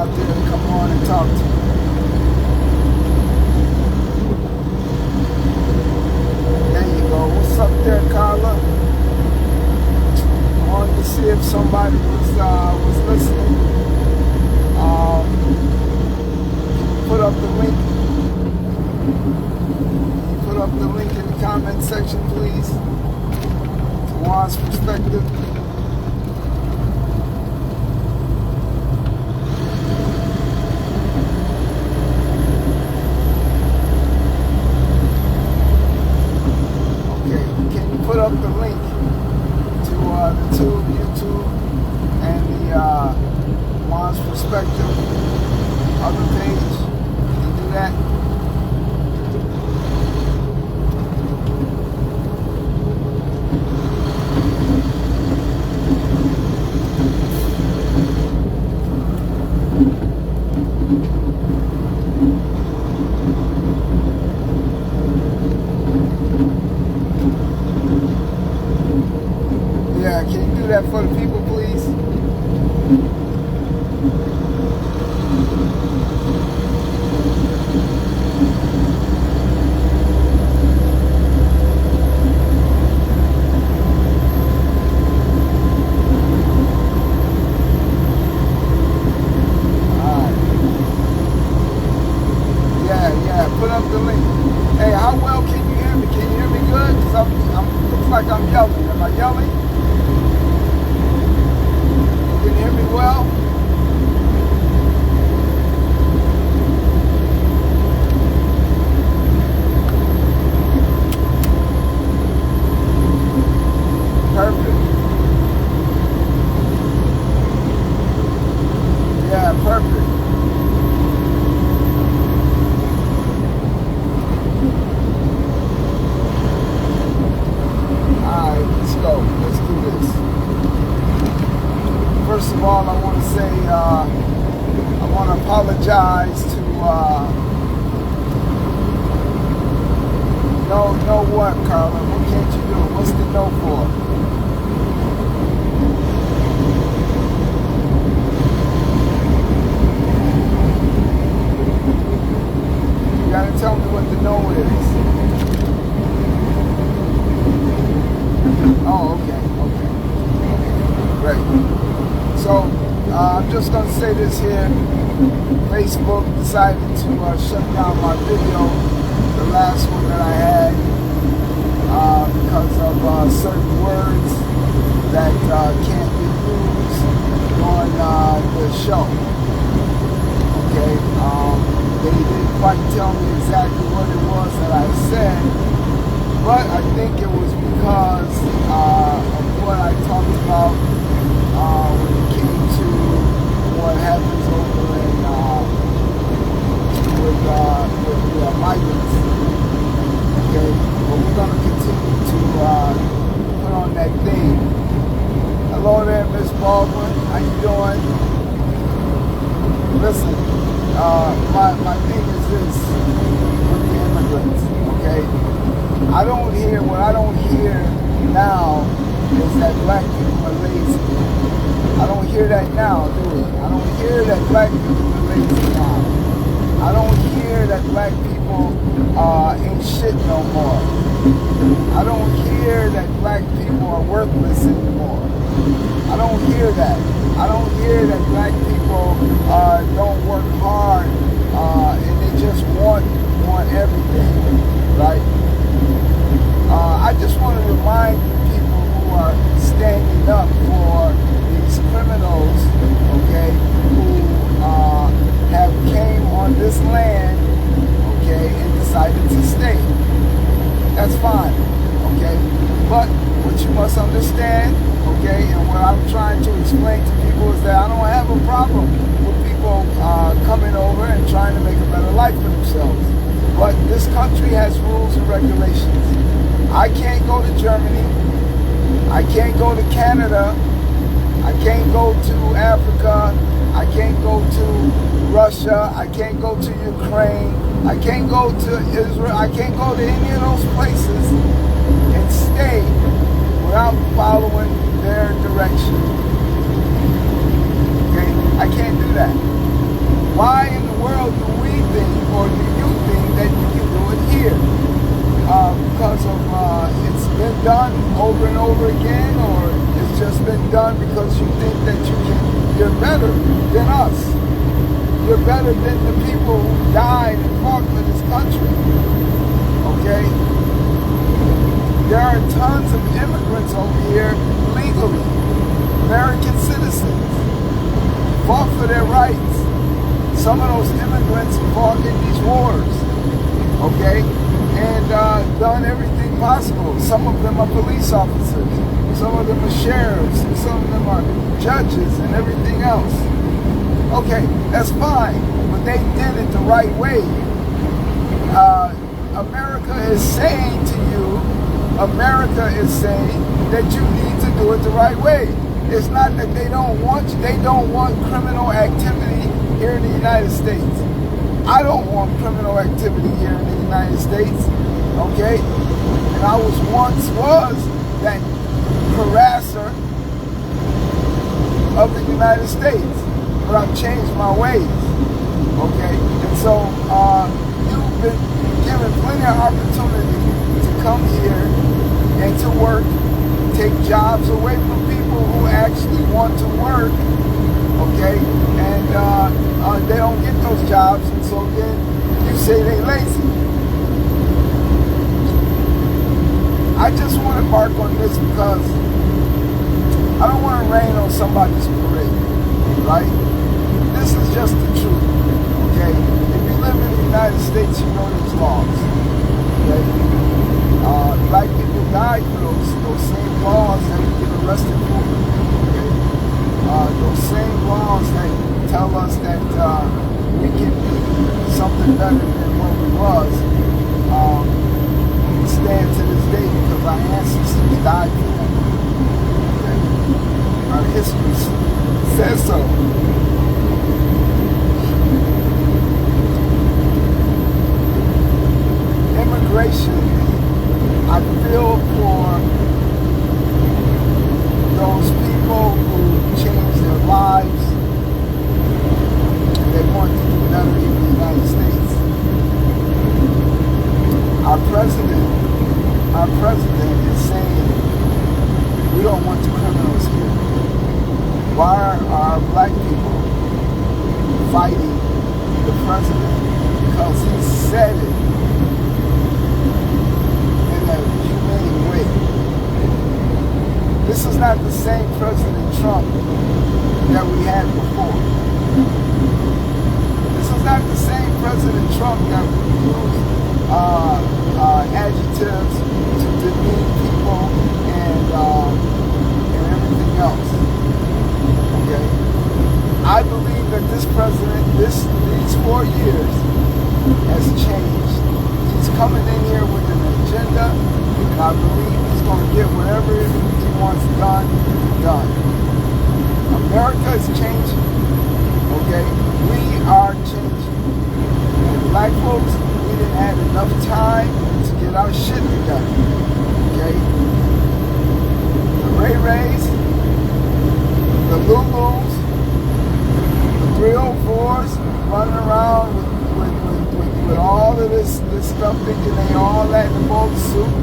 out there to come on and talk to you. There you go. What's up there, Carla? I wanted to see if somebody was listening. Put up the link. Put up the link in the comment section, please. To Juan's Perspective. Put up the link to the YouTube and the Juan's Perspective other page. Can you do that? Yeah, can you do that for the people, please? Alright. Yeah, put up the link. Hey, how well can you hear me? Can you hear me good? Because I'm looks like I'm yelling. Am I yelling? Can you hear me well? Perfect. Yeah, perfect. Alright, let's go. Let's do this. First of all, I want to say, I want to apologize to, no what, Carla? What can't you do? What's the no for? You gotta tell me what the no is. Oh, okay. Great. So, I'm just going to say this here. Facebook decided to shut down my video, the last one that I had, because of certain words that can't be used on the show. Okay, they didn't quite tell me exactly what it was that I said, but I think it was because of what I talked about when it came to what happens over in with the migrants. Okay, but we're gonna continue to put on that theme. Hello there, Miss Baldwin. How you doing? Listen, my thing is this with the immigrants. Okay, what I don't hear now is that black people are lazy. I don't hear that now, do I? I don't hear that black people are lazy now. I don't hear that black people ain't shit no more. I don't hear that black people are worthless anymore. I don't hear that. I don't hear that black people don't work hard and they just want everything, right? I just want to remind you people who are standing up for these criminals, okay, who have came on this land, okay, and decided to stay. That's fine, okay? But what you must understand, okay, and what I'm trying to explain to people is that I don't have a problem with people coming over and trying to make a better life for themselves. But this country has rules and regulations. I can't go to Germany. I can't go to Canada. I can't go to Africa. I can't go to Russia. I can't go to Ukraine. I can't go to Israel. I can't go to any of those places and stay without following their direction. Okay? I can't do that. Why in the world do we think, or do you think, that you can do it here? Because of it's been done over and over again, or it's just been done because you think that you're better than us. You're better than the people who died and fought for this country. Okay? There are tons of immigrants over here legally, American citizens, fought for their rights. Some of those immigrants fought in these wars, okay, and done everything possible. Some of them are police officers, some of them are sheriffs, and some of them are judges and everything else. Okay, that's fine, but they did it the right way. America is saying to you, America is saying that you need to do it the right way. It's not that they don't want you, they don't want criminal activity here in the United States. I don't want criminal activity here in the United States, okay? And I was that harasser of the United States, but I've changed my ways, okay? And so you've been given plenty of opportunity to come here and to work, take jobs away from people who actually want to work, okay? And they don't get those jobs, and so then you say they lazy. I just want to mark on this because I don't want to rain on somebody's parade, right? This is just the truth, okay? If you live in the United States, you know these laws, okay? Black people died for those same laws that we get arrested for, okay? Those same laws that tell us that we can be something better than what we was, stand to this day because our ancestors died for that. Okay? Our history says so. Immigration, I feel for those people who changed their lives and they want to do better in the United States. Our president is saying we don't want the criminals here. Why are black people fighting the president? Because he said it in a humane way. This is not the same President Trump that we had before. This is not the same President Trump that used adjectives to demean people and everything else. Okay? I believe that this president, these 4 years, has changed. He's coming in here with an agenda, and I believe he's going to get whatever he wants done. America is changing. Okay? We are changing. And black folks, we didn't have enough time to get our shit together. Okay? The Ray Rays, the Lulus, the 304s running around with all of this stuff, thinking they all that in the ball suit.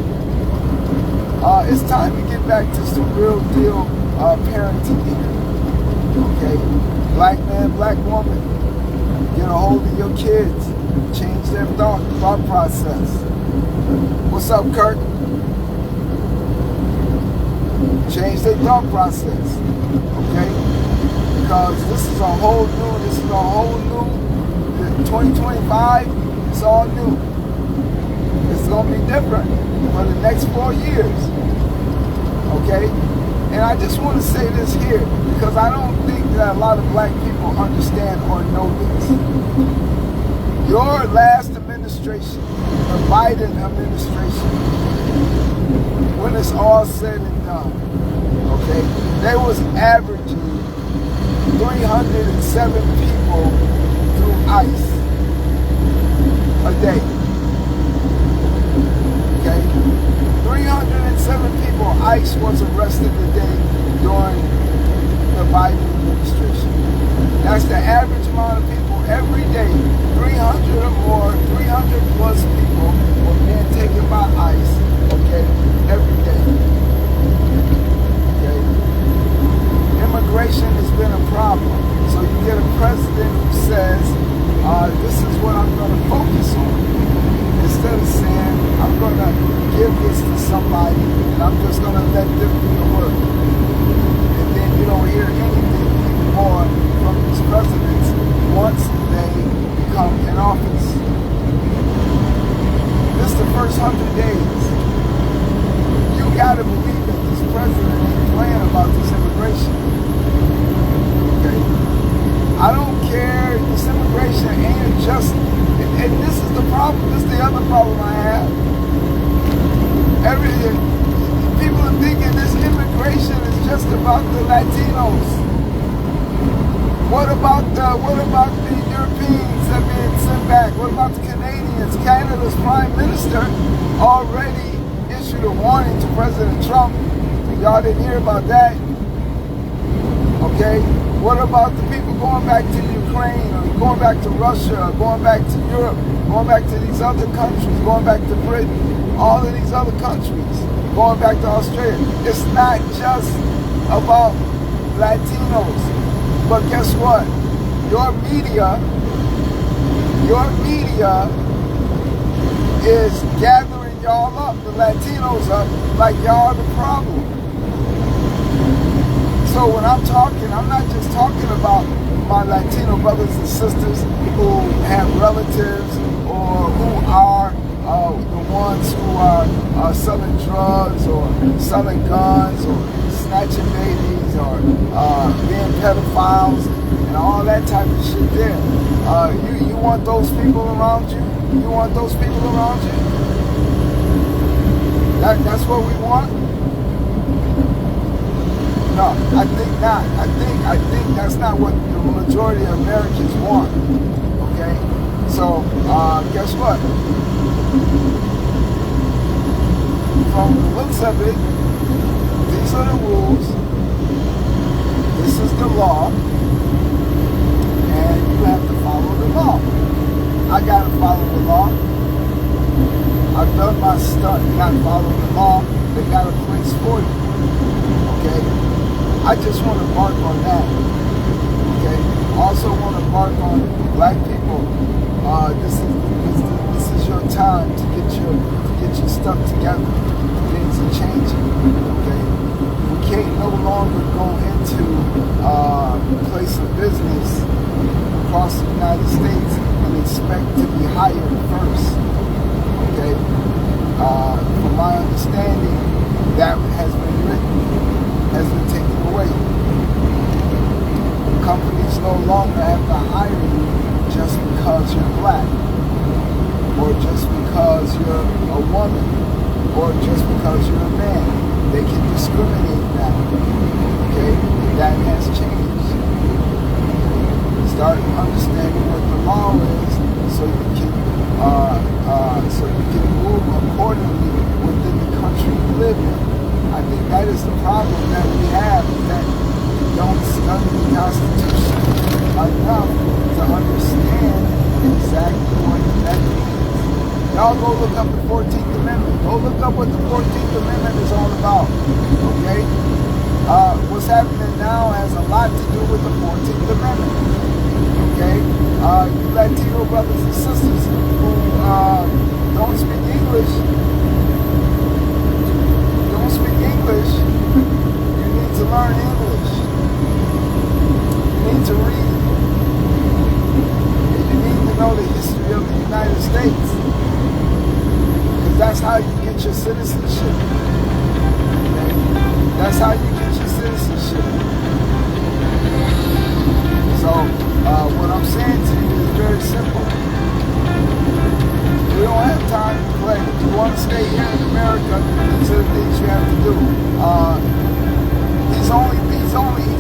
It's time to get back to some real deal parenting here. Okay? Black man, black woman, get a hold of your kids. Change their thought process. What's up, Kirk? Change their thought process. Okay? Because this is a whole new 2025, it's all new. It's going to be different for the next 4 years. Okay? And I just want to say this here, because I don't think that a lot of black people understand or know this. Your last administration, the Biden administration, when it's all said and done, okay, they was averaging 307 people through ICE a day. Okay? 307 people ICE was arrested a day during the Biden administration. That's the average amount of people every this is what I'm going to focus on. Instead of saying, I'm going to give this to somebody and I'm just going to let them do the work. And then you don't hear anything anymore from these presidents once they become in office. This is the first 100 days. You got to believe that this president ain't playing about this immigration. Okay? I don't care. This immigration ain't just, and this is the problem. This is the other problem I have. People are thinking this immigration is just about the Latinos. What about the Europeans that are being sent back? What about the Canadians? Canada's Prime Minister already issued a warning to President Trump. Y'all didn't hear about that. Okay? What about the people going back to Ukraine, or going back to Russia, or going back to Europe, going back to these other countries, going back to Britain, all of these other countries, going back to Australia? It's not just about Latinos. But guess what? Your media is gathering y'all up, the Latinos up, like y'all are the problem. So when I'm talking, I'm not just talking about my Latino brothers and sisters who have relatives or who are the ones who are selling drugs or selling guns or snatching babies or being pedophiles and all that type of shit there. You want those people around you? You want those people around you? That's what we want? No, I think not. I think that's not what the majority of Americans want. Okay? So, guess what? From the looks of it, these are the rules. This is the law. And you have to follow the law. I gotta follow the law. I've done my stunt. You gotta follow the law. They got a place for you. Okay? I just want to mark on that. Okay? Also want to mark on black people. This is your time to get your stuff together. Things are changing. Okay? We can't no longer go into a place of business across the United States and expect to be hired first. Okay? From my understanding, that has been written, has been taken away. Companies no longer have to hire you just because you're black, or just because you're a woman, or just because you're a man. They can discriminate now. Okay? That has changed. Start understanding what the law is so you can move accordingly within the country you live in. I think that is the problem that we have, is that we don't study the Constitution enough to understand exactly what that means. Y'all go look up the 14th Amendment. Go look up what the 14th Amendment is all about. Okay? What's happening now has a lot to do with the 14th Amendment. Okay? You Latino brothers and sisters who don't speak English, you need to learn English. You need to read. And you need to know the history of the United States. Because that's how you get your citizenship. Okay? That's how you get your citizenship. So, what I'm saying to you is very simple. We don't have time to play. If you want to stay here in America, these are the things you have to do. He's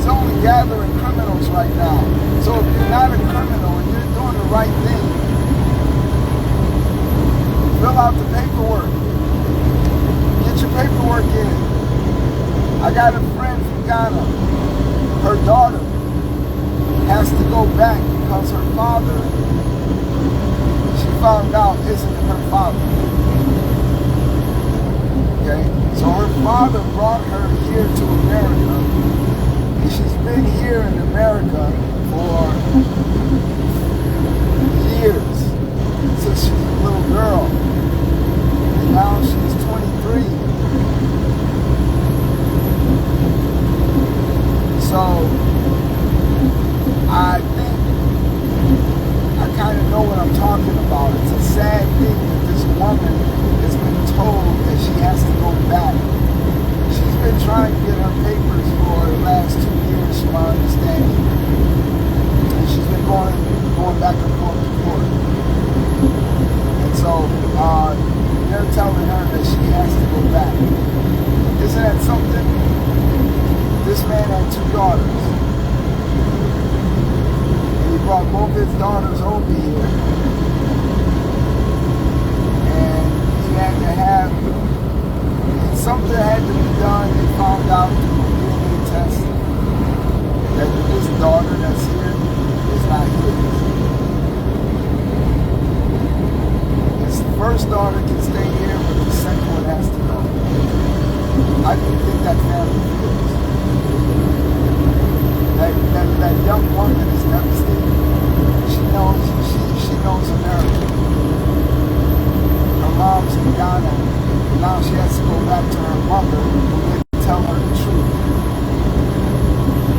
only gathering criminals right now. So if you're not a criminal and you're doing the right thing, fill out the paperwork. Get your paperwork in. I got a friend from Ghana. Her daughter has to go back because her father, she found out, isn't her father. Okay? So her father brought her here to America. And she's been here in America for woman has been told that she has to go back. She's been trying to get her papers for the last 2 years, from my understanding. And she's been going back and forth to court. And so they're telling her that she has to go back. Isn't that something? This man had 2 daughters. And he brought both his daughters over here. And he had to have, something had to be done. They found out through a DNA test that this daughter that's here is not his. His first daughter can stay here, but the second one has to go. I do think that family feels. That young woman is devastated. She knows America. Her mom's in Ghana. Now she has to go back to her mother who didn't tell her the truth.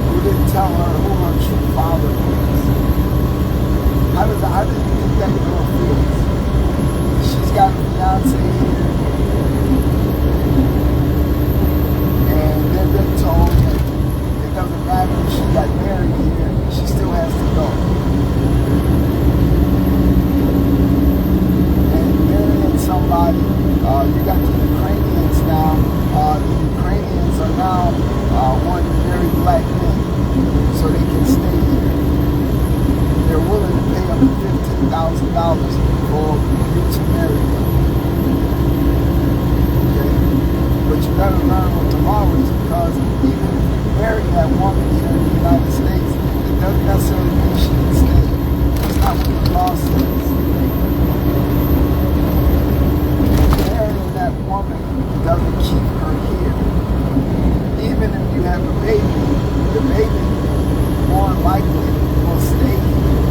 Who didn't tell her who her true father was. How do you think that girl feels? She's got a fiance here. And they've been told that it doesn't matter if she got married here, she still has to go. And marrying somebody, you got the Ukrainians now. The Ukrainians are now wanting to marry black men so they can stay here. They're willing to pay up to $15,000 for you to marry them. Okay? But you gotta learn what the law is, because even if you marry that woman here in the United States, it doesn't necessarily mean she can stay. That's not what the law says. Marrying that woman doesn't keep her here. Even if you have a baby, the baby more likely will stay here.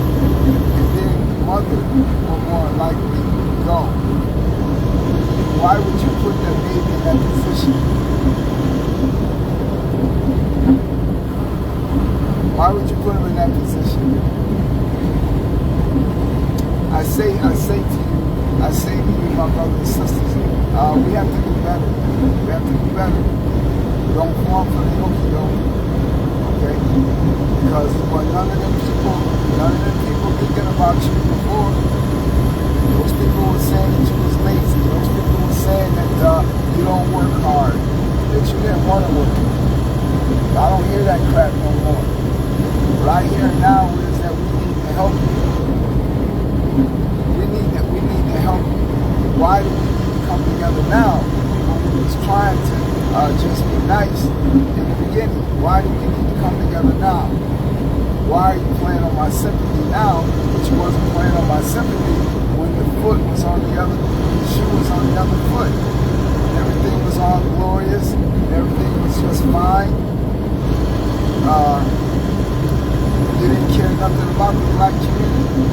And then the mother will more likely go. Why would you put that baby in that position? Why would you put him in that position? I say to you, my brothers and sisters, we have to do better. We have to do better. Don't fall for the okey-doke. Okay? Because none of them people thinking about you before. Those people were saying that you was lazy. Those people were saying that you don't work hard, that you didn't want to work. I don't hear that crap no more. What I hear now is that we need to help you. We need to help you. Why do we need to come together now when we was trying to just be nice in the beginning? Why do we need to come together now? Why are you playing on my sympathy now, but you wasn't playing on my sympathy when the foot was on the other, the shoe was on the other foot? Everything was all glorious, everything was just fine. You didn't care nothing about the black community.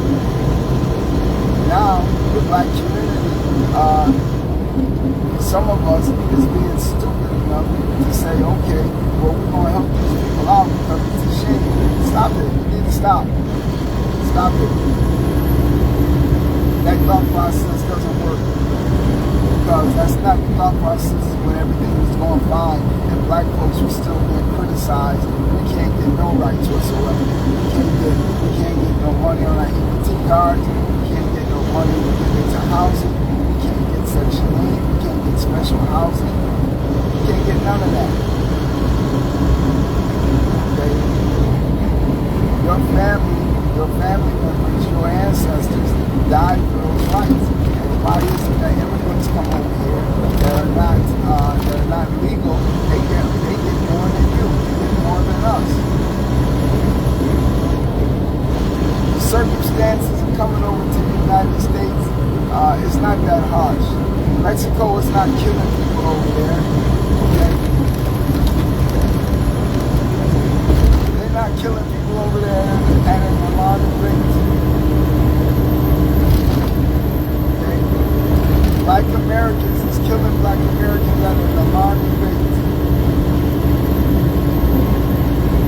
Now, the black community, some of us is being stupid enough to say, okay, well, we're going to help these people out because it's a shame. Stop it. You need to stop. Stop it. That thought process doesn't work. Because that's not the thought process when everything was going fine and black folks were still being criticized. We can't get no rights whatsoever. We can't get no money on our EBT cards. We can't get no money into housing. We can't get Section 8. We can't get special housing. We can't get none of that. Okay? Your family members, your ancestors died for those rights. And why is it that immigrants come over here that are not legal? They get more than you. They get more than us. The circumstances of coming over to the United States is not that harsh. Mexico is not killing people over there. Okay? They're not killing people over there at an alarming rate. Okay? Black Americans is killing black Americans at an alarming rate.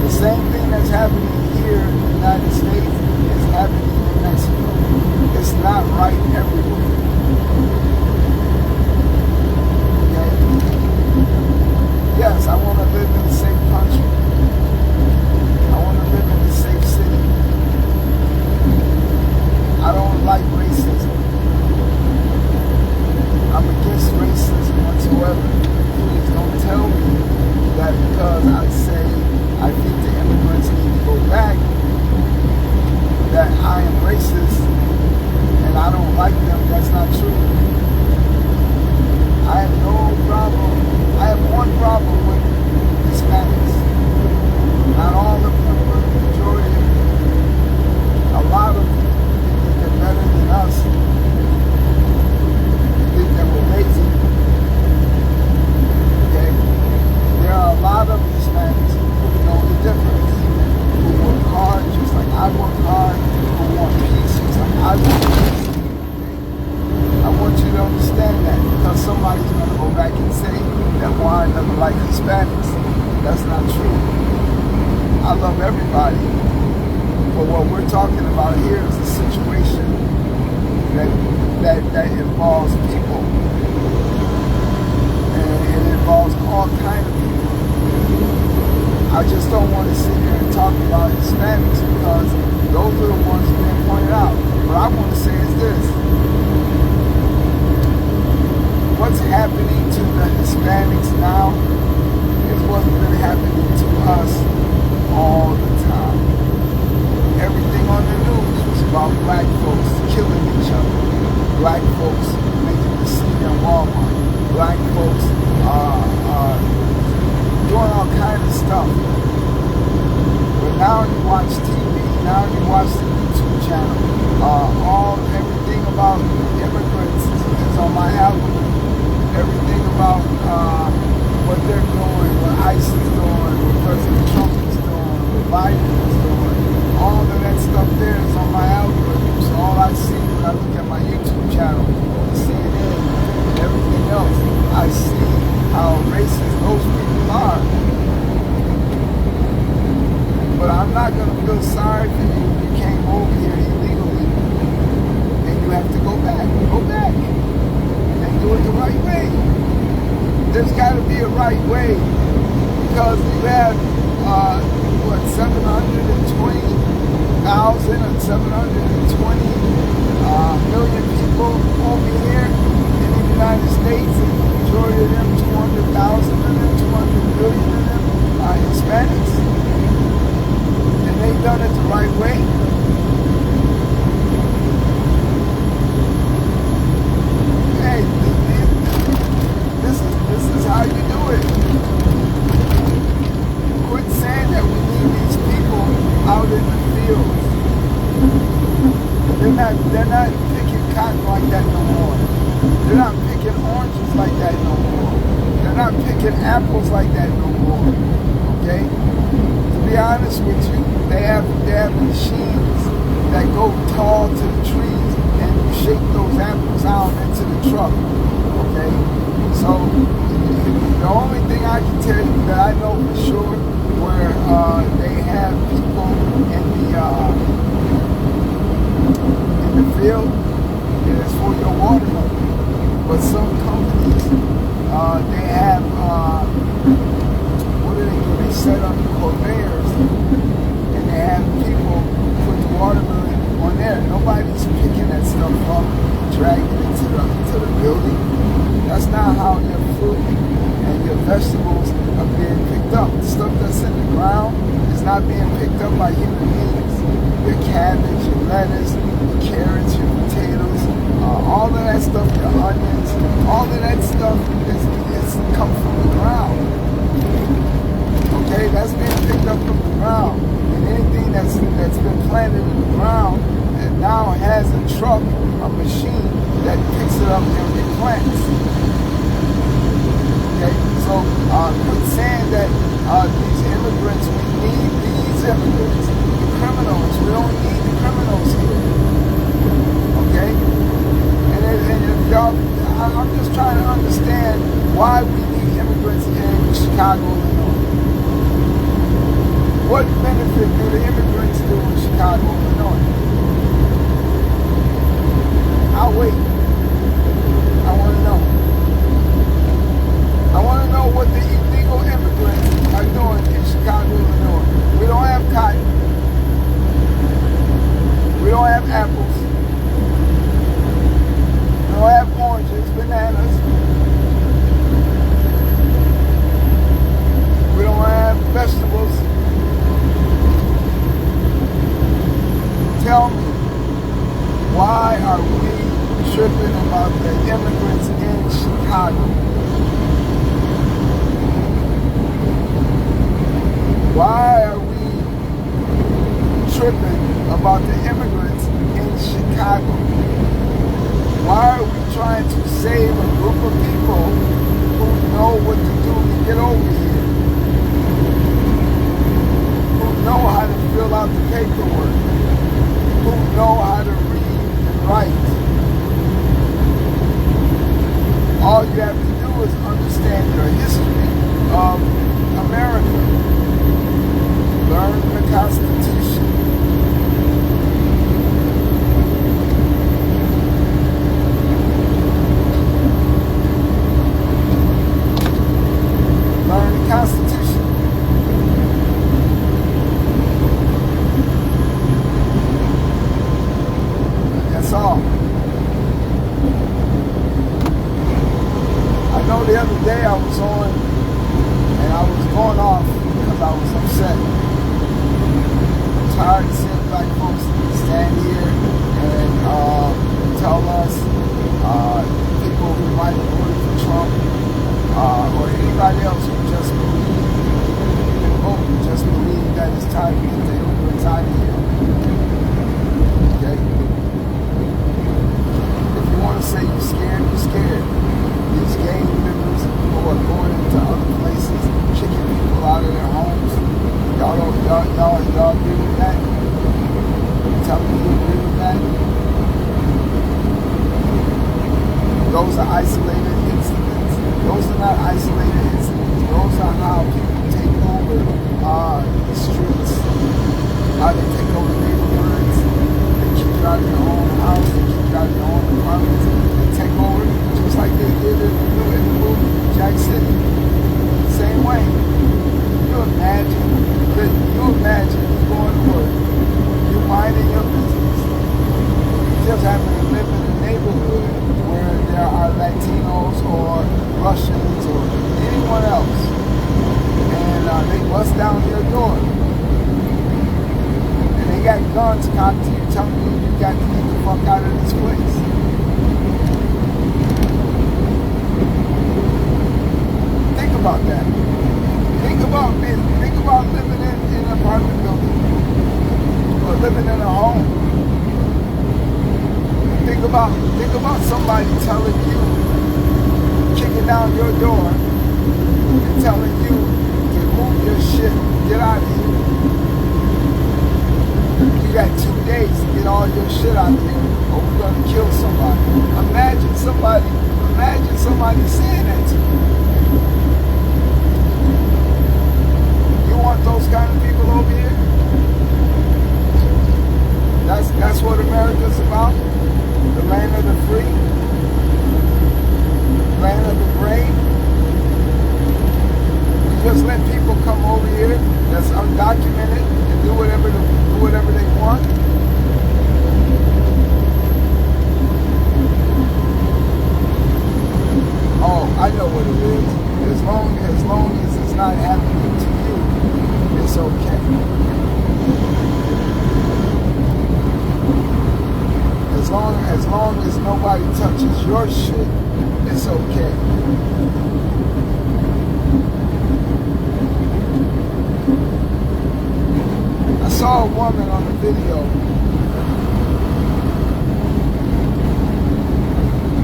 The same thing that's happening here in the United States is happening in Mexico. It's not right everywhere. want to say is this. What's happening to the Hispanics now is what's been happening to us all the time. Everything on the news was about black folks killing each other. Black folks making the scene in Walmart. Black folks doing all kinds of stuff. But now you watch TV, now you watch the YouTube channel. Everything about immigrants is on my algorithm. Everything about what they're doing, what ICE is doing, what President Trump is doing, what Biden is doing, all of that stuff there is on my algorithm. So all I see when I look at my YouTube channel, CNN, and everything else, I see how racist those people are. But I'm not going to feel sorry for you if you came over here illegally and you have to go back. Go back. Do it the right way. There's got to be a right way because you have 720,000 or 720 million people over here in the United States, and the majority of them, 200,000 of them, 200 million of them are Hispanics, and they've done it the right way. This is how you do it. Quit saying that we need these people out in the fields. They're not picking cotton like that no more. They're not picking oranges like that no more. They're not picking apples like that no more. Okay? To be honest with you, they have machines that go tall to the trees and shake those apples out into the truck. Okay? So, the only thing I can tell you that I know for sure where they have people in the field is for your watermelon. But some companies, they have, what do they do? They set up conveyors and they have people put the watermelon on there. Nobody's picking that stuff up, dragging it to the building. That's not how your fruit and your vegetables are being picked up. The stuff that's in the ground is not being picked up by human beings. Your cabbage, your lettuce, your carrots, your potatoes, all of that stuff, your onions, all of that stuff is come from the ground. Okay, that's being picked up from the ground. And anything that's been planted in the ground and now has a truck, a machine that picks it up and replants. Okay, so quit saying that these immigrants, we need these immigrants, the criminals. We don't need the criminals here. Okay, and if y'all, I'm just trying to understand why we need immigrants in Chicago, Illinois. What benefit do the immigrants do in Chicago, Illinois? I'll wait. I want to know. I want to know what the illegal immigrants are doing in Chicago, Illinois. We don't have cotton. We don't have apples. We don't have oranges, bananas. We don't have vegetables. Tell me, why are we tripping about the immigrants in Chicago? Why are we tripping about the immigrants in Chicago? Why are we trying to save a group of people who know what to do to get over here? Who know how to fill out the paperwork? Who know how to read and write? All you have to do is understand your history of America. Learn the Constitution. saw. I know the other day I was on and I was going off because I was upset. I'm tired of seeing black folks stand here and tell us people who might have voted for Trump or anybody else who just believe that it's time to get the immigrants out of here. Okay? If you want to say you're scared, you're scared. These gang members who are going into other places, kicking people out of their homes. Y'all agree with that? Tell me you agree with that? Those are isolated incidents. Those are not isolated incidents. Those are how people take over the streets. How they take over neighborhoods. They kick you out of your own house. They kick you out of your own apartments. They take over just like they did in the movie Jack City. Same way. You imagine you going to work. You minding your business. You just happen to live in a neighborhood where there are Latinos or Russians or anyone else, and they bust down your door, and they got guns cocked to you, telling you you got to get the fuck out of this place. Think about that. Think about living in an apartment building or living in a home. Think about somebody telling you, kicking down your door and telling you to move your shit, get out of here. You got 2 days to get all your shit out of here or we're gonna kill somebody. Imagine somebody saying that to you. You want those kind of people over here? That's what America's about. The land of the free, land of the brave. We just let people come over here that's undocumented and do whatever they want. Oh, I know what it is. As long as it's not happening to you, it's okay. As long as nobody touches your shit, it's okay. I saw a woman on the video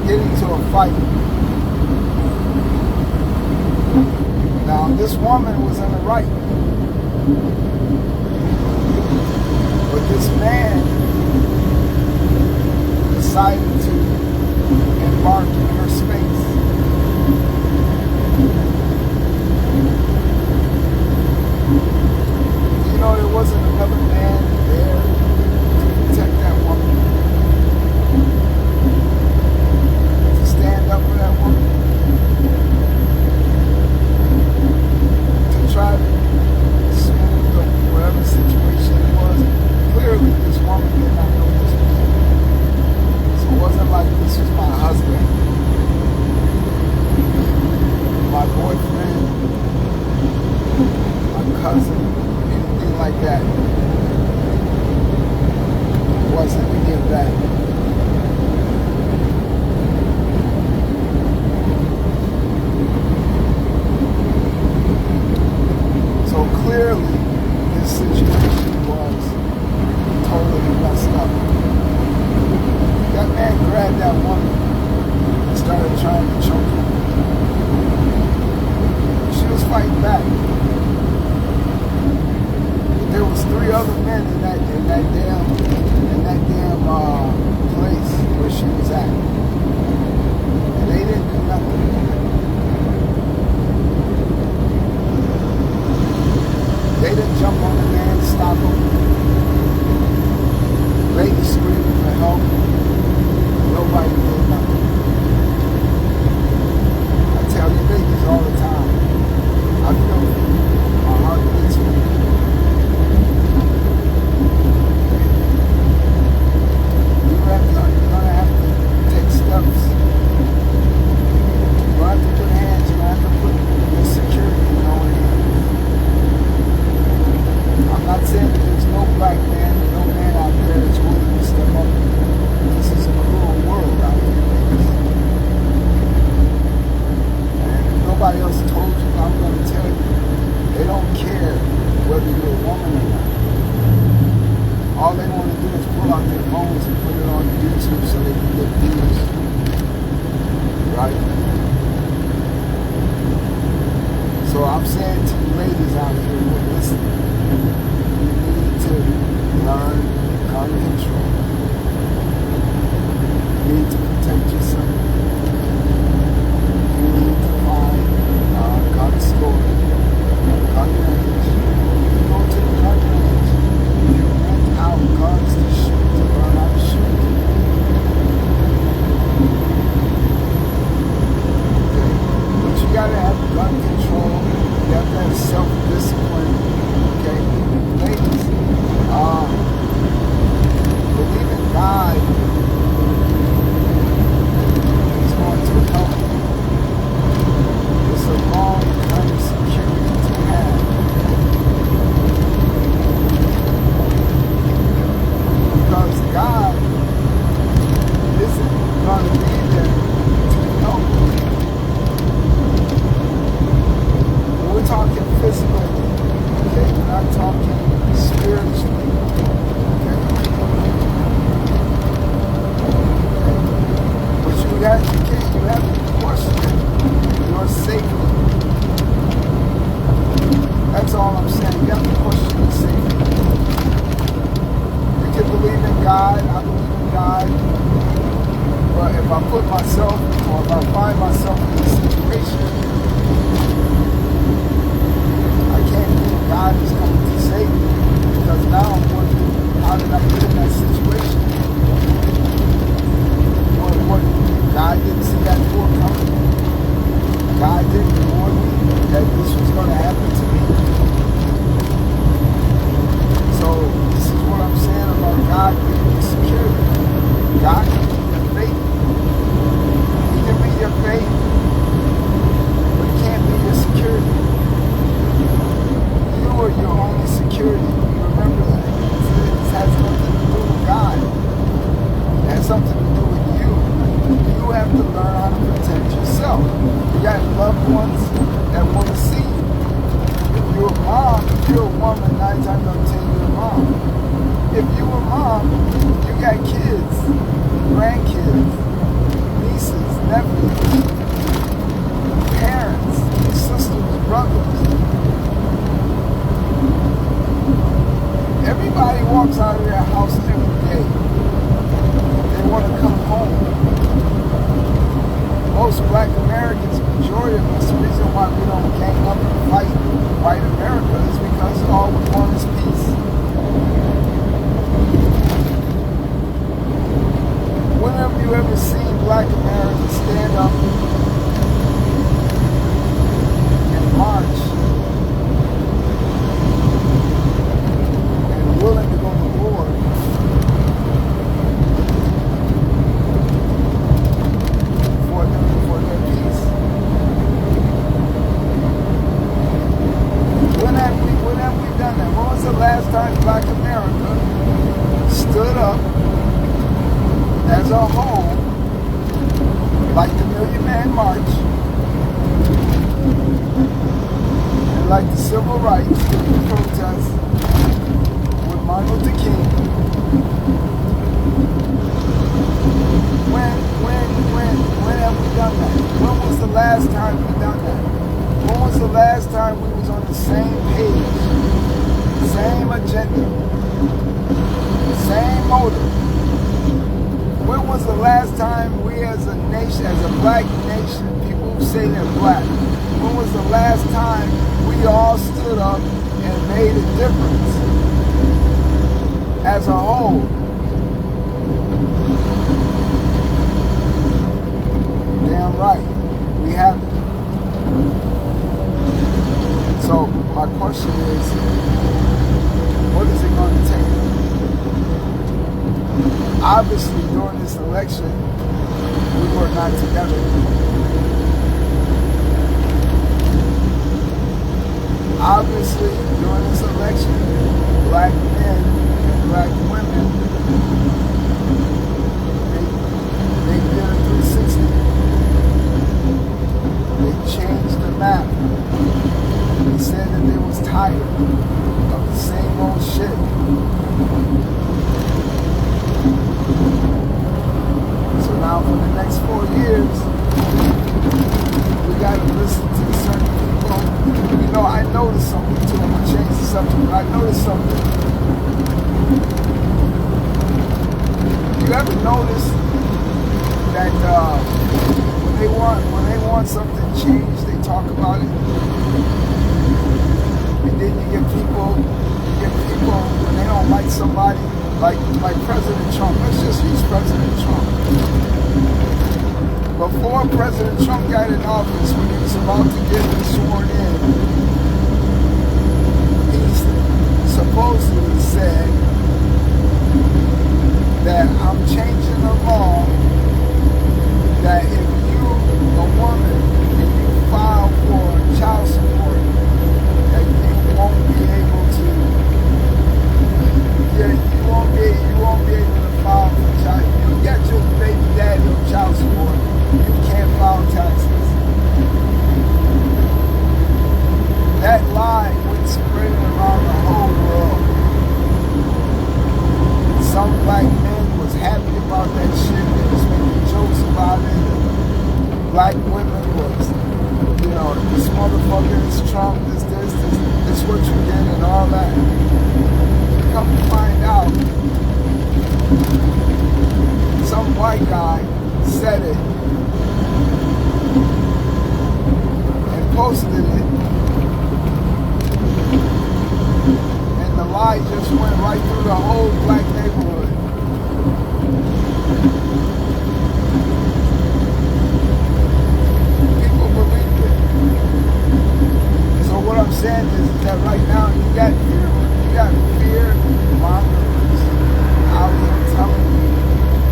get into a fight. Now, this woman was in the right. But this man decided to embark in her space. You know, there wasn't another man there to protect that woman, to stand up for that woman, to try to smooth whatever situation it was. Clearly, this woman did not know this man. It wasn't like this was my husband, my boyfriend, my cousin, anything like that. It wasn't any of that. So clearly, this situation was totally messed up. That man grabbed that woman and started trying to choke her. She was fighting back. But there was 3 other men in that damn place where she was at. And they didn't do nothing. They didn't jump on the man, stop him. Lady screaming for help. Nobody YouTube so they can get views, right? So I'm saying to you ladies out here who are listening, you need to learn gun control. You need to protect yourself. You need to find a gun store, gun range. You go to the gun range. You rent out guns to shoot, to learn how to shoot. Okay? But you gotta have gun control. You have to have self-discipline. Okay? Ladies, believe in God. He's going to help you. It's a long-term security to have. Because God isn't going to be there to help you. When we're talking physically, okay, we're not talking spiritually, okay? But you have to question your safety. That's all I'm saying. You have to question your safety. You can believe in God. I believe in God. But if I put myself, or if I find myself in a situation, I can't think God is coming to save me. Because now I'm wondering, how did I get in that situation? What, God didn't see that forecoming? God didn't warn me that this was going to happen to me? So this is what I'm saying about God giving you security. God can be your faith. He can be your faith, but he can't be your security. You are your only security. Remember that. This has nothing to do with God. It has something to do with you. You have to learn how to protect yourself. You got loved ones that want to see you. If you're a mom, if you're a woman, 9 times out of 10 you're a mom. If you're a mom, you got kids, grandkids, nieces, nephews, parents, sisters, brothers. Everybody walks out of their house every day. They want to come home. Most black Americans, majority of us, the reason why we don't gang up and fight white America is because all we want is peace. When have you ever seen black Americans stand up and march and willing to go to war? For their peace. When have we done that? When was the last time black America stood up as a whole, like the Million Man March, and like the Civil Rights protests with Martin Luther King? When have we done that? When was the last time we done that? When was the last time we was on the same page, same agenda, same motive? When was the last time we as a nation, as a black nation, people who say they're black, when was the last time we all stood up and made a difference as a whole? Damn right, we haven't. So my question is, what is it going to take? Obviously, during this election, we were not together. Obviously, during this election, black men and black women, they did a 360. They changed the map. They said that they was tired of the same old shit. next 4 years, we got to listen to certain people. You know, I noticed something too. I'm going to change the subject, but I noticed something. You ever notice that when they want something changed, they talk about it? And then you get people when they don't like somebody, like President Trump. Let's just use President Trump. Before President Trump got in office, when he was about to get sworn in, he supposedly said that I'm changing the law that if you, a woman, and you file for child support, that you won't be able to, you won't be able to file for child. You get your baby daddy on child support, you can't file taxes. That lie went spreading around the whole world. Some black men was happy about that shit. They was making jokes about it. Black women was, you know, this motherfucker is Trump, this what you get and all that. Come to find out, some white guy said it and posted it, and the lie just went right through the whole black neighborhood. People believe it. So what I'm saying is that right now you got fear mongers out here telling you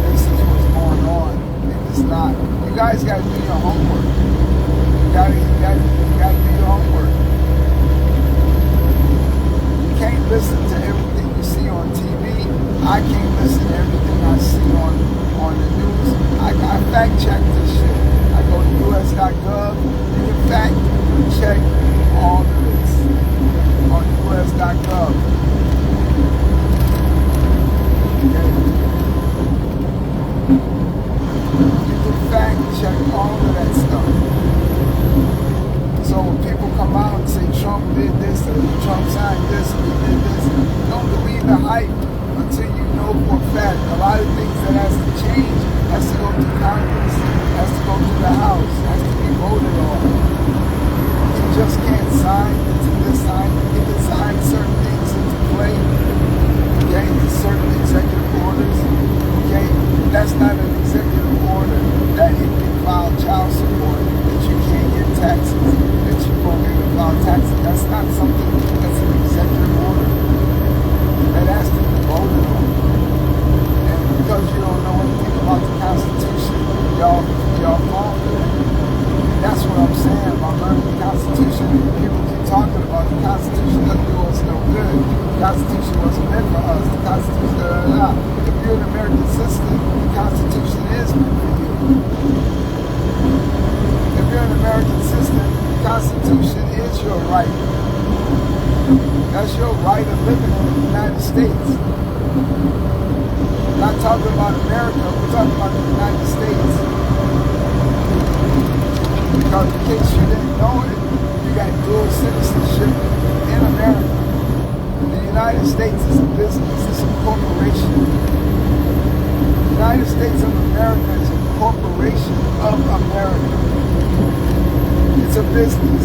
this is what's going on, and it's not. You guys got to do your homework. You got to do your homework. You can't listen to everything you see on TV. I can't listen to everything I see on the news. I fact check this shit. I go to US.gov. You can fact check all of this on US.gov. Okay. You can fact check all of that stuff. So when people come out and say Trump did this, or Trump signed this, or he did this, don't believe the hype until you know for a fact. A lot of things that has to change has to go through Congress, has to go through the House, has to be voted on. You just can't sign into this sign. You can sign certain things into play. Okay, certain executive orders. Okay, that's not an executive order that you can file child support, that you can't get taxes, that you won't be able to file taxes. That's not something that's an executive order. That has to be voted on. And because you don't know anything about the Constitution, y'all fall for that. And that's what I'm saying about learning the Constitution. People keep talking about the Constitution doesn't do us no good. The Constitution wasn't meant for us. The Constitution, If you're an American citizen, the Constitution is meant for you. If you're an American citizen, the Constitution is your right. That's your right of living in the United States. We're not talking about America, we're talking about the United States. Because in case you didn't know it, you got dual citizenship in America. The United States is a business, it's a corporation. The United States of America is a corporation of America. It's a business.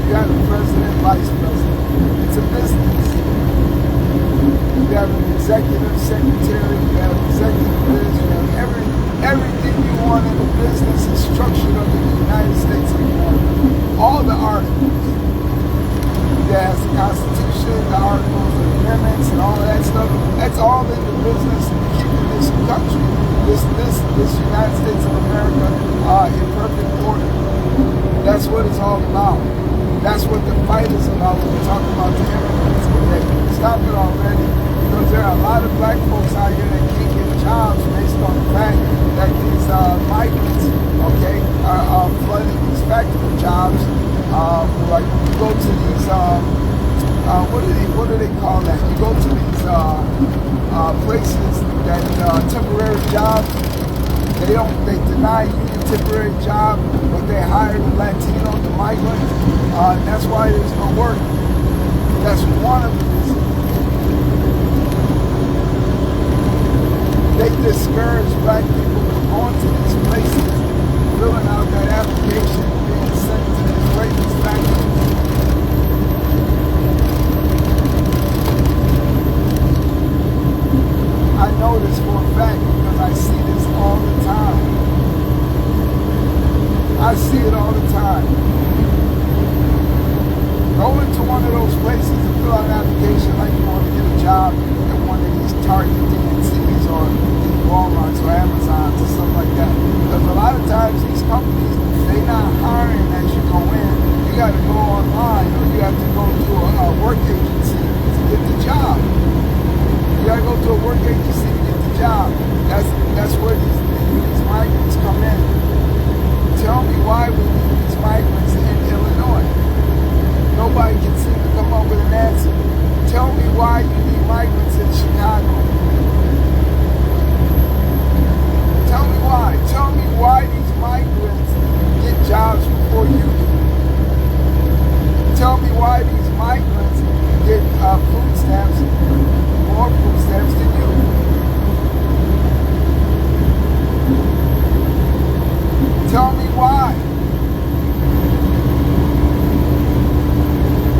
You got a president, vice president. It's a business. You have an executive secretary, you have executive this, you have everything you want in a business is structured under the United States of America. All the articles. There's the Constitution, the articles, the amendments, and all of that stuff. That's all in the business of keeping this country, this United States of America, in perfect order. That's what it's all about. That's what the fight is about when we talk about the immigrants. Okay? Stop it already. Because there are a lot of black folks out here that can't get jobs based on the fact that these migrants, okay, are flooding these factory jobs. Like when you go to these, what do they call that? You go to these places that temporary jobs, They deny you the temporary job, but they hire the Latino, the migrants. That's why there's no work. That's one of the reasons. They discourage black people from going to these places, filling out that application, being sent to these rapist factories. I know this for a fact because I see this all the time. I see it all the time. Go into one of those places and fill out an application like you want to get a job at one of these Target DNCs or these Walmarts or Amazons or stuff like that. Because a lot of times these companies, they're not hiring as you go in. You got to go online or you have to go to a work agency to get the job. You got to go to a work agency to get the job. That's where these migrants come in. Tell me why we need these migrants in Illinois. Nobody can seem to come up with an answer. Tell me why you need migrants in Chicago. Tell me why. Tell me why these migrants get jobs before you do. Tell me why these migrants get food stamps, more food stamps than you. Tell me why.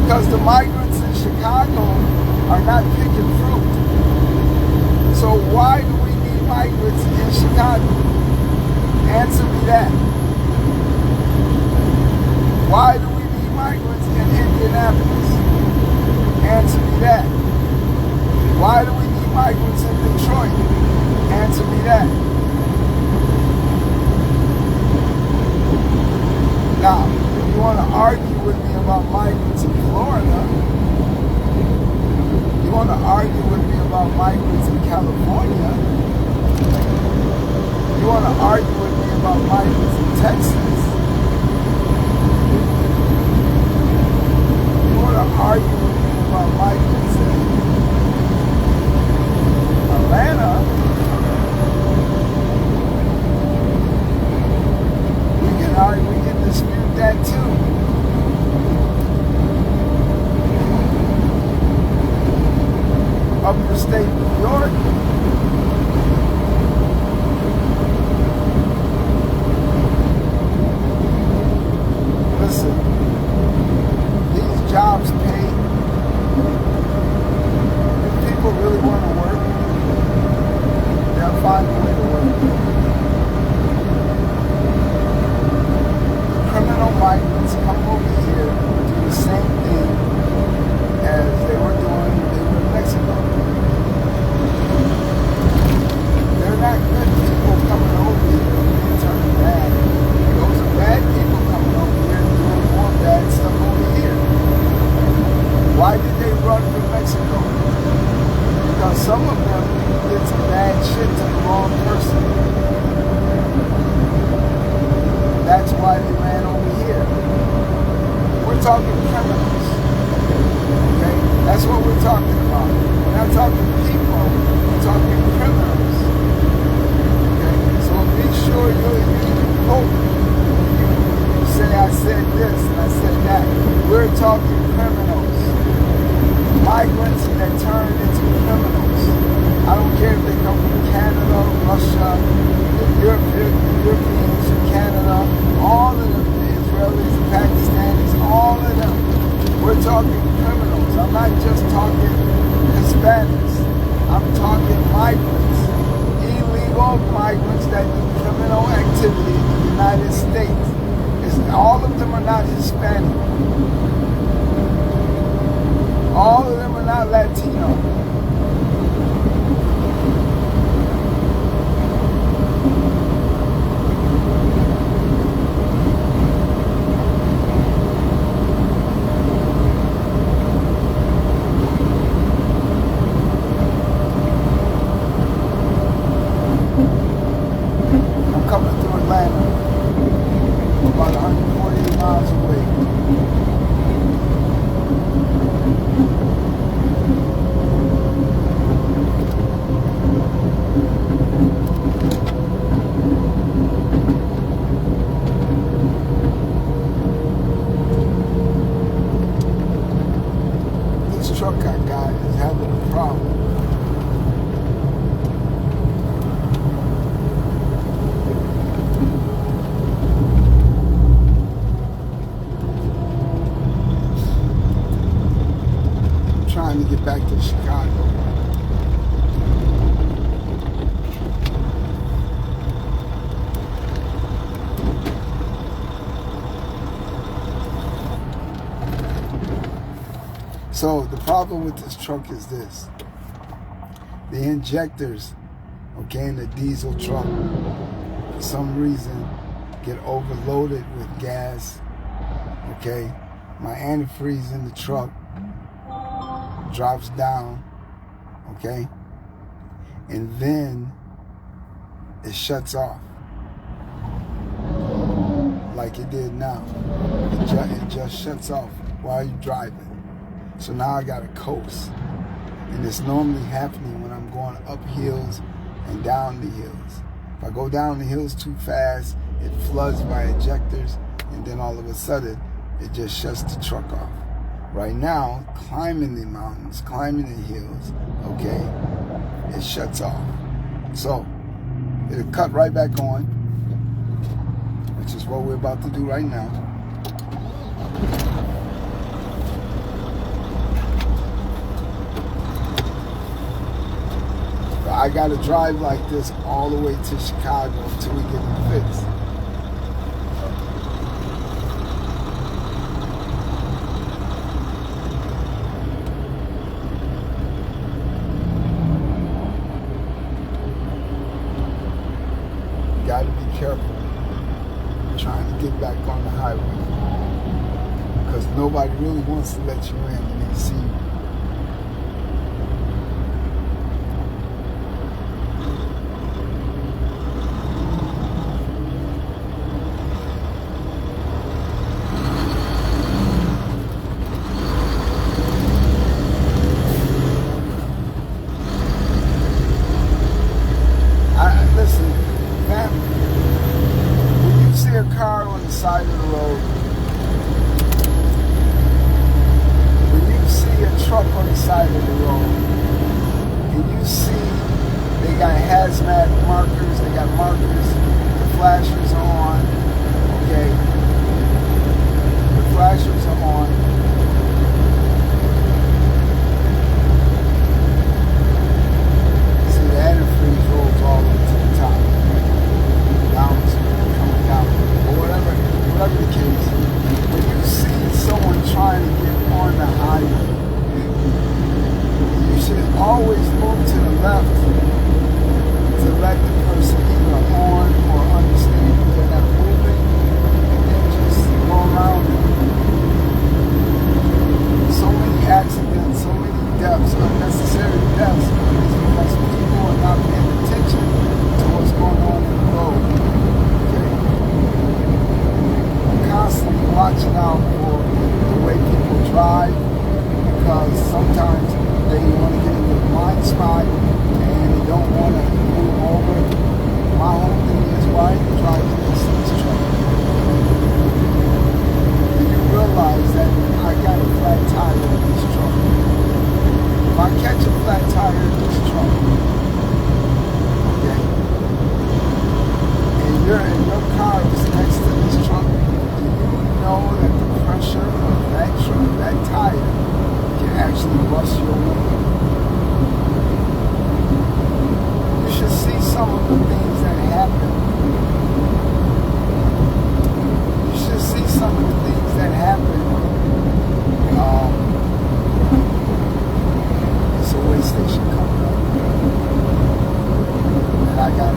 Because the migrants in Chicago are not picking fruit. So why do we need migrants in Chicago? Answer me that. Why do we need migrants in Indianapolis? Answer me that. Why do we need migrants in Detroit? Answer me that. Now, if you want to argue with me about migrants in Florida, you want to argue with me about migrants in California, you want to argue with me about migrants in Texas, you want to argue with me about migrants in Atlanta, we can dispute that too. Upper state New York, listen, these jobs pay. If people really want to work, they'll find a way to work. Criminal migrants come over here and do the same thing as they were doing when they were in Mexico. They're not good people coming over here and turning bad. Those are bad people coming over here and doing more bad stuff over here. Why did they run from Mexico? Because some of them did some bad shit to the wrong person. That's why they ran over here. We're talking criminals. Okay? That's what we're talking about. We're not talking people, we're talking criminals. Okay? So be sure you quote me. You say I said this and I said that. We're talking criminals. Migrants that turn into criminals. I don't care if they come from Canada, Russia, the Europeans from Canada, all of them, the Israelis, the Pakistanis, all of them. We're talking criminals. I'm not just talking Hispanics. I'm talking migrants. Illegal migrants that do criminal activity in the United States. All of them are not Hispanic. All of them are not Latino. I'm coming through Atlanta, about 148 miles away. So the problem with this truck is this. The injectors, okay, in the diesel truck, for some reason, get overloaded with gas, okay? My antifreeze in the truck drops down, okay? And then it shuts off, like it did now. It just shuts off while you're driving. So now I gotta coast. And it's normally happening when I'm going up hills and down the hills. If I go down the hills too fast, it floods my injectors, and then all of a sudden, it just shuts the truck off. Right now, climbing the mountains, climbing the hills, okay, it shuts off. So, it'll cut right back on, which is what we're about to do right now. I gotta drive like this all the way to Chicago until we get it fixed. Gotta be careful trying to get back on the highway, because nobody really wants to let you in when they see you. Listen, family, when you see a car on the side of the road, when you see a truck on the side of the road, and you see they got hazmat markers, they got markers, the flashers are on, okay, the flashers are on. See, the antifreeze rolls all the way to the top. Now it's coming down, or whatever the case. When you see someone trying to get on the highway, you should always move to the left to let the person either on or understand that they're not moving, and then just go around them. So many accidents, so many deaths, unnecessary deaths, is because people are not paying attention to what's going on in the road. Okay? I'm constantly watching out for the way people drive, because sometimes they want to get into a blind spot and they don't want to move over. My whole thing is, why are you driving this truck? Do you realize that I got a flat tire in this truck? If I catch a flat tire in this truck, okay, and your car is next to this truck, do you know that the pressure of that truck, that tire, can actually bust your window? You should see some of the things that happen. You should see some of the things that happen. It's a way station coming up, and I got to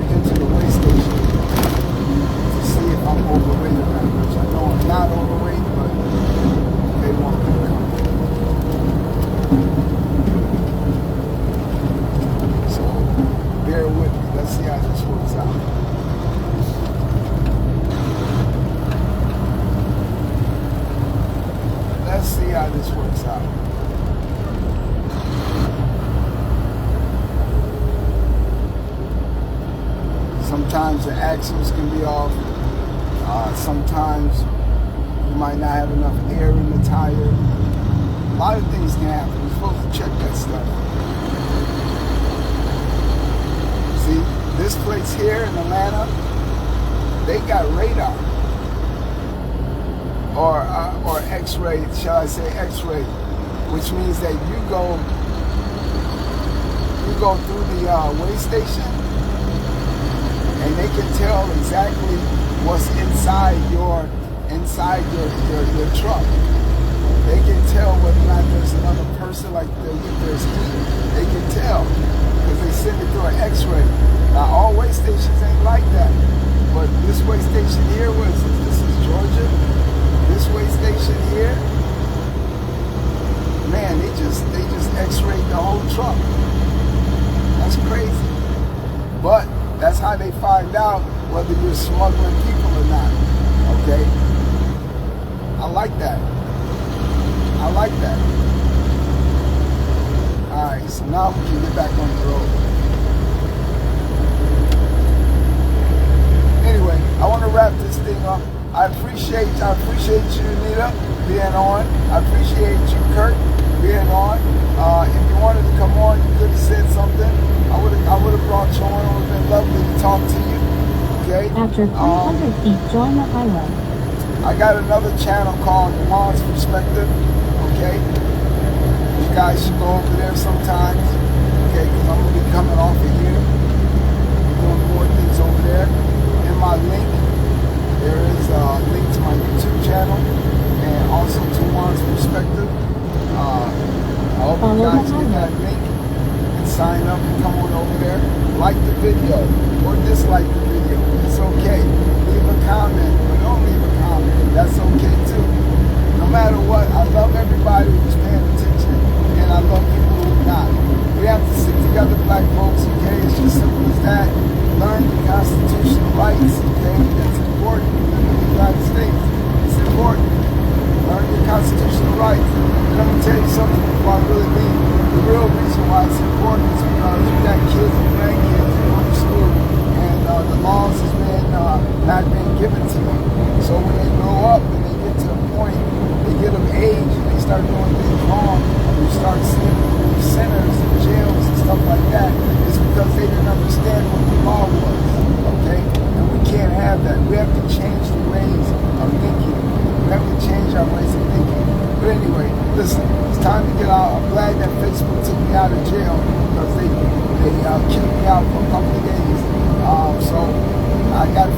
get to the way station to see if I'm overweight or not, which I know I'm not overweight, but they want me to come. So bear with me. Let's see how this works out. Let's see how this works out. Sometimes the axles can be off. Sometimes you might not have enough air in the tire. A lot of things can happen. You're supposed to check that stuff. See, this place here in Atlanta, they got radar. Or X-ray, shall I say X-ray, which means that you go through the way station, and they can tell exactly what's inside your truck. They can tell whether or not there's another person, like if there's heat. They can tell because they send it through an X-ray. Now, all way stations ain't like that. But this way station here, this is Georgia. This way station here, man, they just X-rayed the whole truck. That's crazy. But that's how they find out whether you're smuggling people or not. Okay? I like that. I like that. Alright, so now we can get back on the road. Anyway, I want to wrap this thing up. I appreciate you, Anita, being on. I appreciate you, Kurt, being on. If you wanted to come on, you could have said something. I would have brought you on. It would have been lovely to talk to you. Okay? After 500 feet, join the highway. I got another channel called Juan's Perspective. Okay? You guys should go over there sometimes. Okay? Because I'm going to be coming off of here. Doing more things over there. In my link, there is a link to my YouTube channel and also to Juan's Perspective. I hope you guys get that link and sign up and come on over there. Like the video or dislike the video. It's okay. Leave a comment or don't leave a comment. That's okay too. No matter what, I love everybody who's paying attention and I love people who are not. We have to stick together, black folks, okay? It's just simple as that. Learn the constitutional rights, okay? That's important in the United States. It's important. Learn your constitutional rights. And I'm going to tell you something before I really leave. The real reason why it's important is because you got kids and grandkids going to school and the laws has been not being given to them. So when they grow up and they get to the point, they get of age and they start doing things wrong, and you start seeing centers and jails and stuff like that, it's because they didn't understand what the law was, okay? And we can't have that. We have to change the ways of thinking. We have to change our ways of thinking. But anyway, listen, it's time to get out. I'm glad that Facebook took me out of jail because they kicked me out for a couple of days. So I gotta,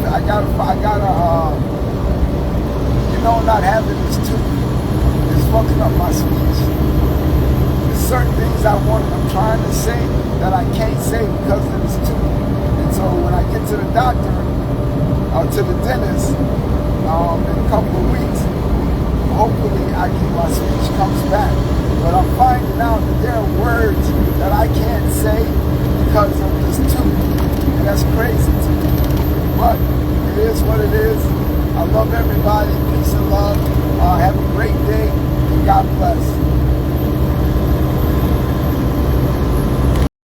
not having this tooth is fucking up my speech. There's certain things I'm trying to say that I can't say because of this tooth. And so when I get to the doctor, to the dentist, in a couple of weeks, hopefully my speech comes back. But I'm finding out that there are words that I can't say because of this tooth. And that's crazy to me. But it is what it is. I love everybody. Peace and love.